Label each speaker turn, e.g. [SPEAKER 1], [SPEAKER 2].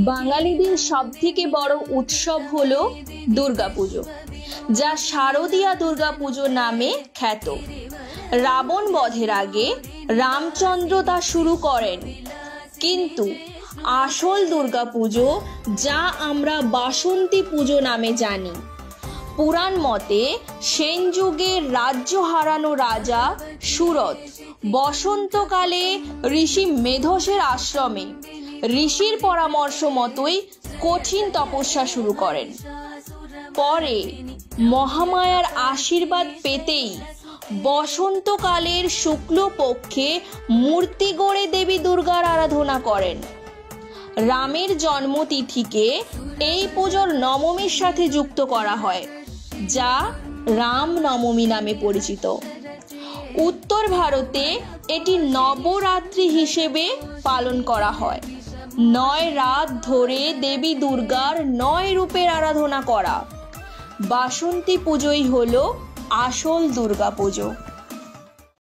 [SPEAKER 1] বাঙালিদের সবথেকে বড় উৎসব হলো দুর্গাপুজো, যা শারদীয়া দুর্গাপুজো নামে খ্যাত। রাবণ বধের আগে রামচন্দ্র তা শুরু করেন, কিন্তু আসল দুর্গাপুজো, যা আমরা বাসন্তী পুজো নামে জানি, পুরাণ মতে সেন যুগের রাজ্য হারানো রাজা সুরথ বসন্তকালে ঋষি মেধসের আশ্রমে ঋষির পরামর্শ মতোই কঠিন তপস্যা শুরু করেন। পরে মহামায়ার আশীর্বাদ পেতেই বসন্তকালের শুক্লপক্ষে মূর্তি গড়ে দেবী দুর্গার আরাধনা করেন। রামের জন্মতিথিকে এই পুজোর নবমীর সাথে যুক্ত করা হয়, যা রাম নবমী নামে পরিচিত। উত্তর ভারতে এটি নবরাত্রি হিসেবে পালন করা হয়। 9 রাত ধরে দেবী দুর্গার 9 রূপের আরাধনা করা। বাসন্তী পুজোই হলো আসল দুর্গা পুজো।